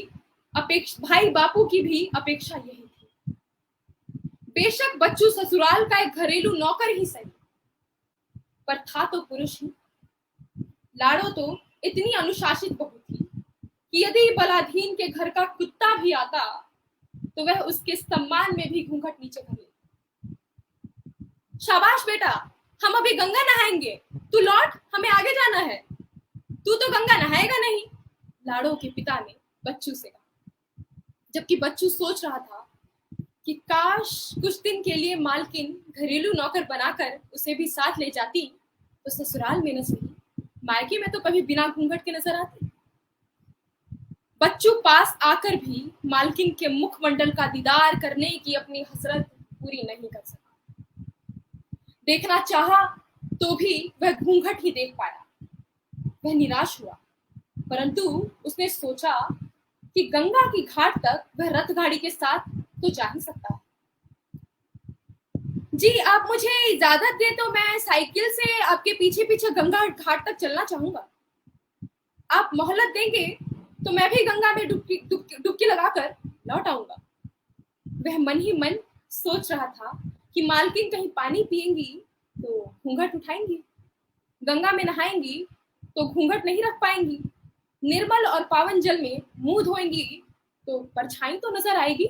भाई बापू की भी अपेक्षा यही थी। बेशक बच्चू ससुराल का एक घरेलू नौकर ही सही, पर था तो पुरुष ही। लाड़ो तो इतनी अनुशासित बहू थी कि यदि बलाधीन के घर का कुत्ता भी आता तो वह उसके सम्मान में भी घूंघट नीचे कर लेती। शाबाश बेटा, हम अभी गंगा नहाएंगे, तू लौट, हमें आगे जाना है। तू तो गंगा नहाएगा नहीं, लाड़ो के पिता ने बच्चू से कहा। जबकि बच्चू सोच रहा था कि काश कुछ दिन के लिए मालकिन घरेलू नौकर बनाकर उसे भी साथ ले जाती तो ससुराल में न सही, मायके में तो कभी बिना घूंघट के नजर आती। बच्चू पास आकर भी मालकिन के मुखमंडल का दीदार करने की अपनी हसरत पूरी नहीं कर सका। देखना चाहा तो भी वह घूंघट ही देख पाया। वह निराश हुआ, परंतु उसने सोचा कि गंगा की घाट तक वह रथ गाड़ी के साथ तो जा ही सकता है। जी, आप मुझे इजाजत दे तो मैं साइकिल से आपके पीछे पीछे गंगा घाट तक चलना चाहूंगा। आप मोहलत देंगे तो मैं भी गंगा में डुबकी लगाकर लौट आऊंगा। वह मन ही मन सोच रहा था कि मालकिन कहीं पानी पिएंगी तो घूंघट उठाएंगी, गंगा में नहाएंगी तो घूंघट नहीं रख पाएंगी, निर्मल और पावन जल में मुंह धोएंगी तो परछाई तो नजर आएगी।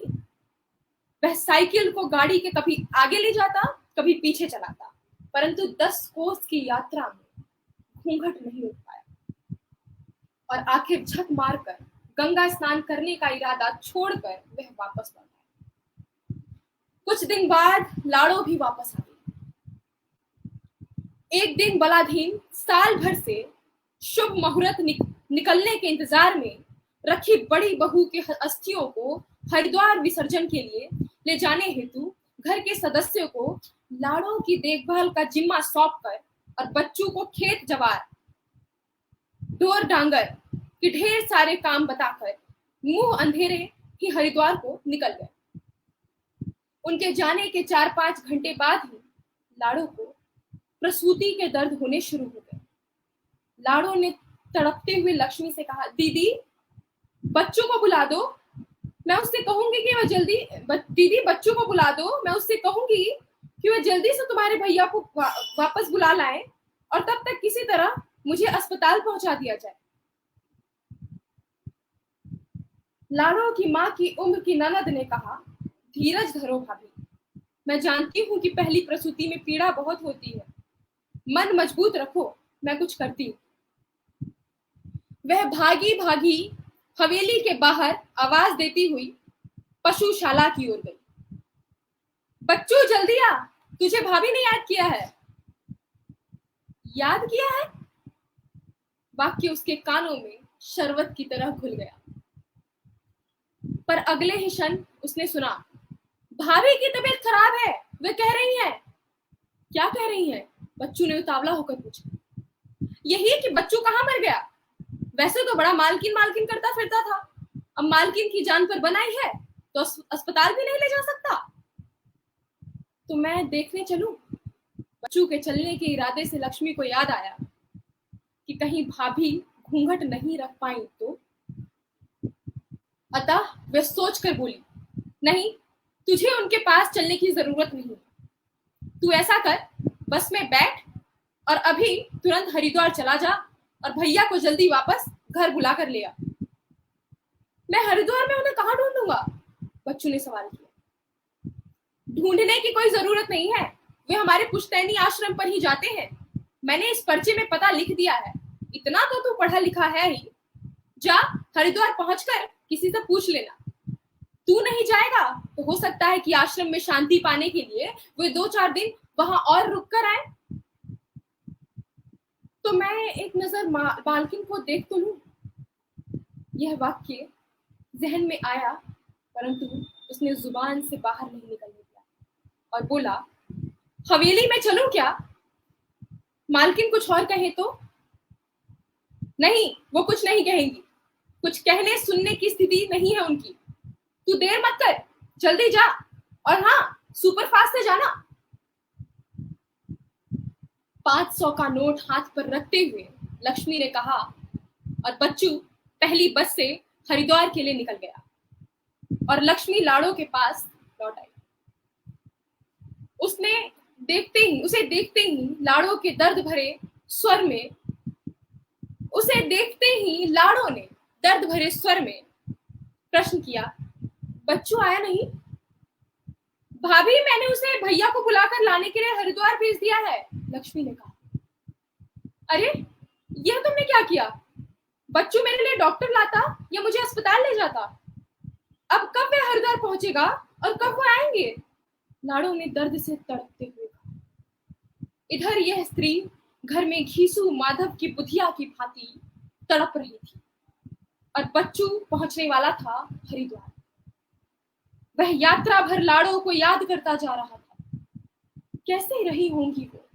वह साइकिल को गाड़ी के कभी आगे ले जाता, कभी पीछे चलाता, परंतु 10 कोस की यात्रा में घूंघट नहीं उठ पाया और आखिर झक मारकर गंगा स्नान करने का इरादा छोड़कर वह वापस लौट आया। कुछ दिन बाद लाड़ो भी वापस आ गई। एक दिन बलाधीन साल भर से शुभ मुहूर्त निकलने के इंतजार में रखी बड़ी बहू के अस्थियों को हरिद्वार विसर्जन के लिए ले जाने हेतु घर के सदस्यों को लाड़ो की देखभाल का जिम्मा सौंपकर और बच्चों को खेत जवार ढोर डांगर के ढेर सारे काम बताकर मुंह अंधेरे ही हरिद्वार को निकल गए। उनके जाने के 4-5 घंटे बाद ही लाड़ो को प्रसूति के दर्द होने शुरू हो गए। लाड़ो ने तड़पते हुए लक्ष्मी से कहा, दीदी बच्चों को बुला दो, मैं उससे कहूंगी कि वह जल्दी दीदी बच्चों को बुला दो, मैं उससे कहूंगी कि वह जल्दी से तुम्हारे भैया को वापस बुला लाए और तब तक किसी तरह मुझे अस्पताल पहुंचा दिया जाए। लाड़ो की माँ की उम्र की ननद ने कहा, धीरज धरो भाभी, मैं जानती हूँ कि पहली प्रसूति में पीड़ा बहुत होती है, मन मजबूत रखो, मैं कुछ करती हूँ। वह भागी भागी हवेली के बाहर आवाज देती हुई पशुशाला की ओर गई। बच्चू जल्दी आ, तुझे भाभी ने याद किया है। याद किया है? वाक्य उसके कानों में शरबत की तरह घुल गया, पर अगले ही क्षण उसने सुना, भाभी की तबीयत खराब है, वे कह रही है। क्या कह रही है? बच्चू ने उतावला होकर पूछा। यही कि बच्चू कहाँ मर गया। वैसे तो बड़ा मालकिन मालकिन करता फिरता था, अब मालकिन की जान पर बनाई है तो अस्पताल भी नहीं ले जा सकता। तो मैं देखने चलूं? बच्चू के चलने के इरादे से लक्ष्मी को याद आया कि कहीं भाभी घूंघट नहीं रख पाई तो। अतः वह सोचकर बोली, नहीं, तुझे उनके पास चलने की जरूरत नहीं। तू ऐसा कर, बस में बैठ और अभी तुरंत हरिद्वार चला जा और भैया को जल्दी वापस घर बुला कर ले आ। मैं हरिद्वार में उन्हें कहाँ ढूंढूंगा? बच्चू ने सवाल किया। ढूंढने की कोई जरूरत नहीं है, वे हमारे पुश्तैनी आश्रम पर ही जाते हैं। मैंने इस पर्चे में पता लिख दिया है, इतना तो तू पढ़ा लिखा है ही। जा, हरिद्वार पहुंचकर किसी से पूछ लेना। तू नहीं जाएगा तो हो सकता है कि आश्रम में शांति पाने के लिए वे 2-4 दिन वहां और रुक कर आए। तो मैं एक नजर मालकिन को देख तो लूं। यह वाक्य जहन में आया, परंतु उसने जुबान से बाहर नहीं निकलने दिया और बोला, हवेली में चलूं क्या? मालकिन कुछ और कहे तो? नहीं, वो कुछ नहीं कहेंगी, कुछ कहने सुनने की स्थिति नहीं है उनकी। तू देर मत कर, जल्दी जा, और हाँ, सुपरफास्ट से जाना। 500 का नोट हाथ पर रखते हुए लक्ष्मी ने कहा और बच्चू पहली बस से हरिद्वार के लिए निकल गया। और लक्ष्मी लाड़ो के पास लौट आई। उसे देखते ही लाड़ो के दर्द भरे स्वर में उसे देखते ही लाड़ो ने दर्द भरे स्वर में प्रश्न किया, बच्चू आया नहीं? भाभी, मैंने उसे भैया को बुलाकर लाने के लिए हरिद्वार भेज दिया है, लक्ष्मी ने कहा। अरे, यह तुमने क्या किया? बच्चू मेरे लिए डॉक्टर लाता या मुझे अस्पताल ले जाता? अब कब वह हरिद्वार पहुंचेगा और कब वो आएंगे? लाड़ो ने दर्द से तड़पते हुए कहा। इधर यह स्त्री घर में घीसू माधव की बुधिया की भांति तड़प रही थी और बच्चू पहुंचने वाला था हरिद्वार। वह यात्रा भर लाड़ो को याद करता जा रहा था। कैसे रही होंगी वो?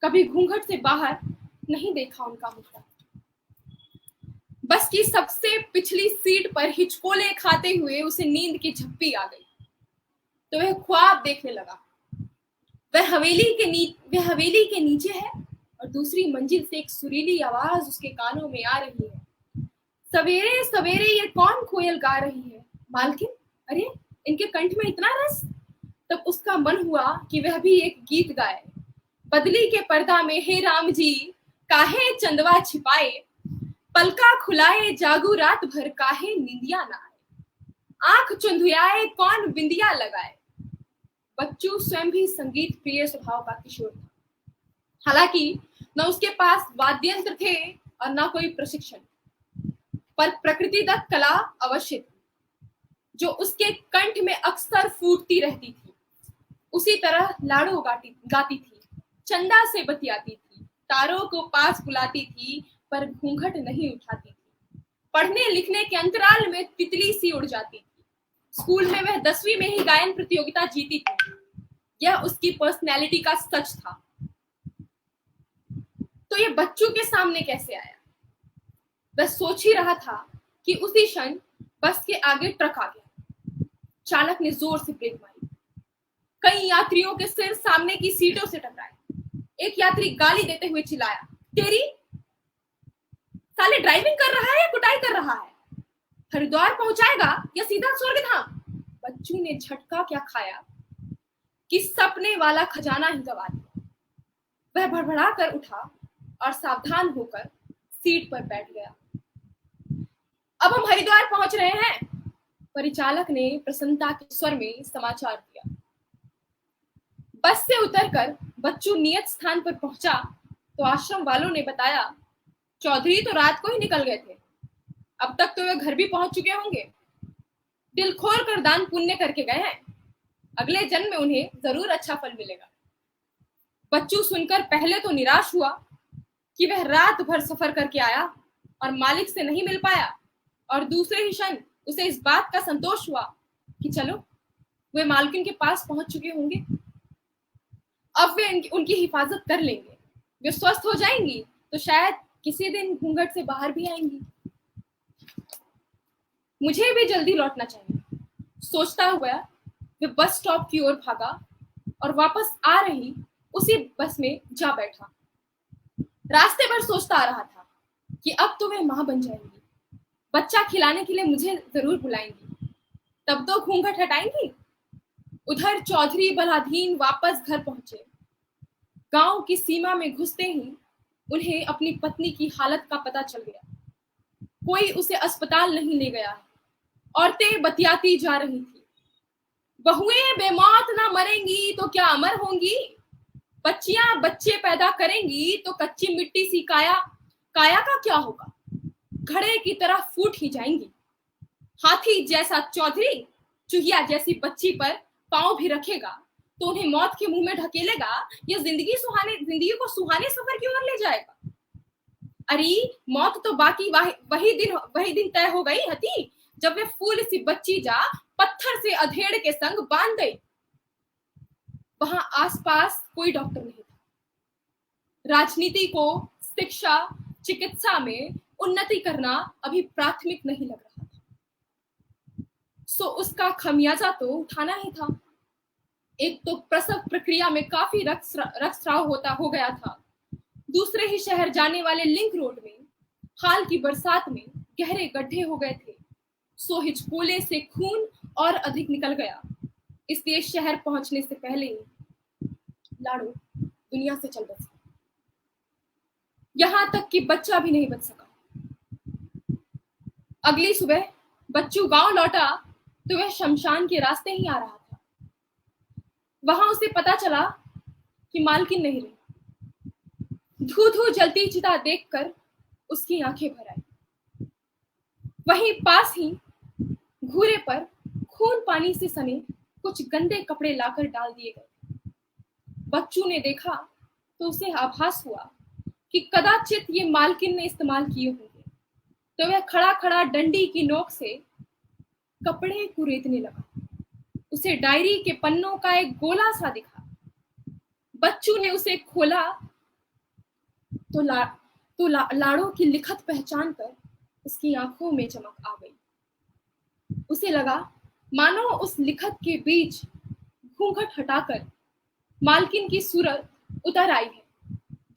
कभी घूंघट से बाहर नहीं देखा उनका मुखड़ा। बस की सबसे पिछली सीट पर हिचकोले खाते हुए उसे नींद की झप्पी आ गई तो वह ख्वाब देखने लगा। वह हवेली के नीचे है और दूसरी मंजिल से एक सुरीली आवाज उसके कानों में आ रही है। सवेरे सवेरे ये कौन कोयल गा रही है? मालकिन, अरे इनके कंठ में इतना रस। तब उसका मन हुआ कि वह भी एक गीत गाए। बदली के पर्दा में हे राम जी, काहे चंदवा छिपाए, पलका खुलाए जागू रात भर, काहे निंदिया ना आए, आंख चुंधियाए कौन बिंदिया लगाए। बच्चू स्वयं भी संगीत प्रिय स्वभाव का किशोर था। हालांकि न उसके पास वाद्य यंत्र थे और न कोई प्रशिक्षण, पर प्रकृतिदत्त कला अवश्य थी जो उसके कंठ में अक्सर फूटती रहती थी। उसी तरह लाड़ो गाती थी, चंदा से बतियाती थी, तारों को पास बुलाती थी, पर घूंघट नहीं उठाती थी। पढ़ने लिखने के अंतराल में तितली सी उड़ जाती थी। स्कूल में वह 10वीं में ही गायन प्रतियोगिता जीती थी। यह उसकी पर्सनैलिटी का सच था। तो ये बच्चों के सामने कैसे आया? वह सोच ही रहा था कि उसी क्षण बस के आगे ट्रक आ गया। चालक ने जोर से ब्रेक मारी। कई यात्रियों के सिर सामने की सीटों से टकराए। एक यात्री गाली देते हुए चिल्लाया, तेरी साले ड्राइविंग कर रहा है या कुटाई कर रहा है? हरिद्वार पहुंचाएगा या सीधा स्वर्ग धाम? बच्चू ने झटका क्या खाया कि सपने वाला खजाना ही गवा दिया। वह भड़बड़ा कर उठा और सावधान होकर सीट पर बैठ गया। अब हम हरिद्वार पहुंच रहे हैं, परिचालक ने प्रसन्नता के स्वर में समाचार दिया। बस से उतरकर बच्चू नियत स्थान पर पहुंचा तो आश्रम वालों ने बताया, चौधरी तो रात को ही निकल गए थे, अब तक तो वे घर भी पहुंच चुके होंगे। दिल खोल कर दान पुण्य करके गए हैं, अगले जन्म में उन्हें जरूर अच्छा फल मिलेगा। बच्चू सुनकर पहले तो निराश हुआ कि वह रात भर सफर करके आया और मालिक से नहीं मिल पाया, और दूसरे ही क्षण उसे इस बात का संतोष हुआ कि चलो वे मालकिन के पास पहुंच चुके होंगे, अब वे उनकी हिफाजत कर लेंगे, वे स्वस्थ हो जाएंगी तो शायद किसी दिन घूंघट से बाहर भी आएंगी। मुझे भी जल्दी लौटना चाहिए, सोचता हुआ वे बस स्टॉप की ओर भागा और वापस आ रही उसी बस में जा बैठा। रास्ते भर सोचता आ रहा था कि अब तो वे मां बन जाएंगी, बच्चा खिलाने के लिए मुझे जरूर बुलाएंगी, तब तो घूंघट हटाएंगी। उधर चौधरी बलाधीन वापस घर पहुंचे। गांव की सीमा में घुसते ही उन्हें अपनी पत्नी की हालत का पता चल गया। कोई उसे अस्पताल नहीं ले गया। औरतें बतियाती जा रही थी, बहुएं बेमौत ना मरेंगी तो क्या अमर होंगी, बच्चियां बच्चे पैदा करेंगी तो कच्ची मिट्टी सी काया का क्या होगा, घड़े की तरह फूट ही जाएंगी। हाथी जैसा चौधरी चूहिया जैसी बच्ची पर पांव भी रखेगा तो उन्हें मौत के मुंह में ढकेलेगा या जिंदगी को सुहाने सफर की ओर ले जाएगा। अरे मौत तो बाकी वही दिन तय हो गई हती जब वे फूल सी बच्ची जा पत्थर से अधेड़ के संग बांध गई। वहां आसपास कोई डॉक्टर नहीं था। राजनीति को शिक्षा चिकित्सा में उन्नति करना अभी प्राथमिक नहीं लग रहा था, सो उसका खमियाजा तो उठाना ही था। एक तो प्रसव प्रक्रिया में काफी रक्तस्राव हो गया था, दूसरे ही शहर जाने वाले लिंक रोड में हाल की बरसात में गहरे गड्ढे हो गए थे, सो हिचकोले से खून और अधिक निकल गया, इसलिए शहर पहुंचने से पहले ही लाड़ो दुनिया से चल बसा। यहां तक कि बच्चा भी नहीं बच सका। अगली सुबह बच्चू गांव लौटा तो वह शमशान के रास्ते ही आ रहा था। वहां उसे पता चला कि मालकिन नहीं रही। धू धू जलती चिता देखकर उसकी आंखें भर आई। वहीं पास ही घूरे पर खून पानी से सने कुछ गंदे कपड़े लाकर डाल दिए गए। बच्चू ने देखा तो उसे आभास हुआ कि कदाचित ये मालकिन ने इस्तेमाल किए होंगे। तो वह खड़ा खड़ा डंडी की नोक से कपड़े कुरेदने लगा। उसे डायरी के पन्नों का एक गोला सा दिखा। बच्चू ने उसे खोला तो लाड़ो की लिखत पहचान कर उसकी आंखों में चमक आ गई। उसे लगा मानो उस लिखत के बीच घूंघट हटाकर मालकिन की सूरत उतर आई है।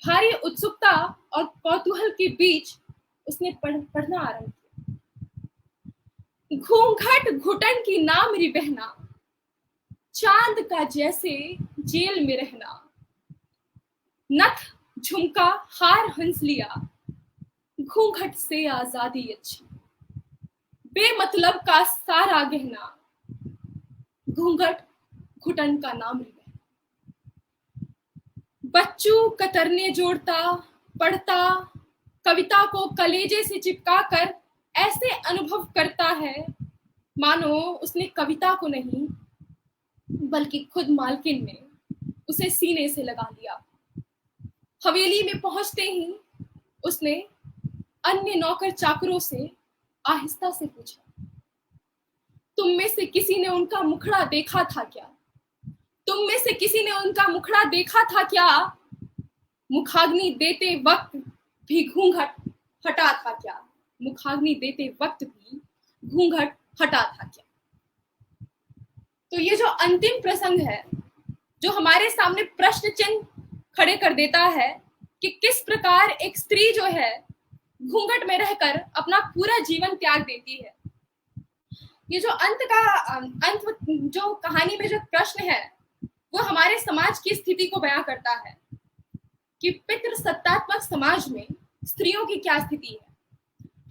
भारी उत्सुकता और कौतूहल के बीच उसने पढ़ना आरंभ किया। घूंघट घुटन की ना मेरी बहना, चांद का जैसे जेल में रहना, नथ झुमका हार हंस लिया, घूंघट से आजादी अच्छी, बेमतलब का सारा गहना, घूंघट घुटन का नाम मेरी बहना। बच्चू कतरने जोड़ता, पढ़ता, कविता को कलेजे से चिपका कर ऐसे अनुभव करता है मानो उसने कविता को नहीं बल्कि खुद मालकिन ने उसे सीने से लगा लिया। हवेली में पहुंचते ही उसने अन्य नौकर चाकरों से आहिस्ता से पूछा, तुम में से किसी ने उनका मुखड़ा देखा था क्या? तुम में से किसी ने उनका मुखड़ा देखा था क्या? मुखाग्नि देते वक्त भी घूंघट हटा था क्या? मुखाग्नि देते वक्त भी घूंघट हटा था क्या? तो ये जो अंतिम प्रसंग है, जो हमारे सामने प्रश्न चिन्ह खड़े कर देता है कि किस प्रकार एक स्त्री जो है घूंघट में रहकर अपना पूरा जीवन त्याग देती है। ये जो अंत जो कहानी में जो प्रश्न है वो हमारे समाज की स्थिति को बयां करता है कि पितृसत्तात्मक समाज में स्त्रियों की क्या स्थिति है।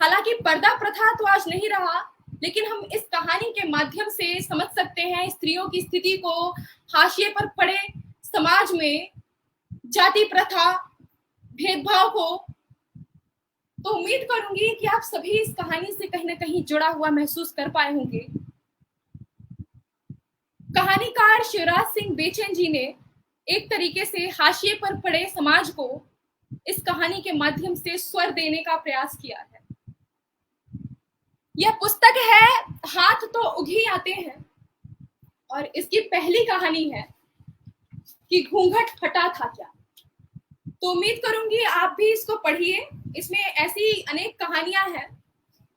हालांकि पर्दा प्रथा तो आज नहीं रहा, लेकिन हम इस कहानी के माध्यम से समझ सकते हैं स्त्रियों की स्थिति को, हाशिए पर पड़े समाज में जाति प्रथा, भेदभाव को। तो उम्मीद करूंगी कि आप सभी इस कहानी से कहीं ना कहीं जुड़ा हुआ महसूस कर पाए होंगे। कहानीकार शिवराज सिंह बेचैन जी ने एक तरीके से हाशिए पर पड़े समाज को इस कहानी के माध्यम से स्वर देने का प्रयास किया है। यह पुस्तक है हाथ तो उघी आते हैं और इसकी पहली कहानी है कि घूंघट हटा था क्या। तो उम्मीद करूंगी आप भी इसको पढ़िए। इसमें ऐसी अनेक कहानियां हैं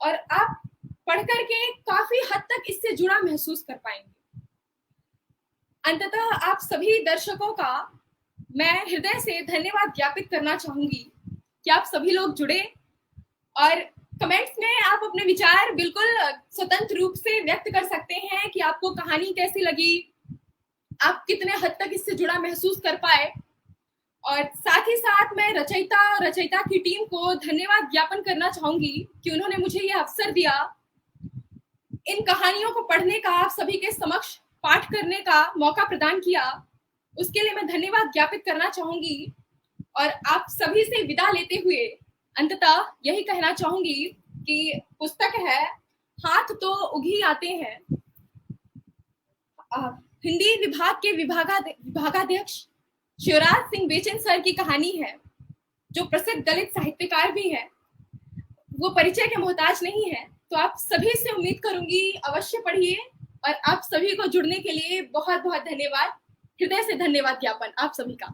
और आप पढ़ करके काफी हद तक इससे जुड़ा महसूस कर पाएंगे। अंततः आप सभी दर्शकों का मैं हृदय से धन्यवाद ज्ञापित करना चाहूंगी कि आप सभी लोग जुड़े और कमेंट्स में आप अपने विचार बिल्कुल स्वतंत्र रूप से व्यक्त कर सकते हैं कि आपको कहानी कैसी लगी, आप कितने हद तक इससे जुड़ा महसूस कर पाए। और साथ ही साथ मैं रचयिता की टीम को धन्यवाद ज्ञापन करना चाहूंगी कि उन्होंने मुझे यह अवसर दिया इन कहानियों को पढ़ने का, आप सभी के समक्ष पाठ करने का मौका प्रदान किया। उसके लिए मैं धन्यवाद ज्ञापित करना चाहूंगी और आप सभी से विदा लेते हुए अंततः यही कहना चाहूंगी कि पुस्तक है हाथ तो उघी आते हैं। हिंदी विभाग के विभागाध्यक्ष शिवराज सिंह बेचैन सर की कहानी है, जो प्रसिद्ध दलित साहित्यकार भी है। वो परिचय के मोहताज नहीं है। तो आप सभी से उम्मीद करूंगी अवश्य पढ़िए और आप सभी को जुड़ने के लिए बहुत बहुत धन्यवाद, हृदय से धन्यवाद ज्ञापन आप सभी का।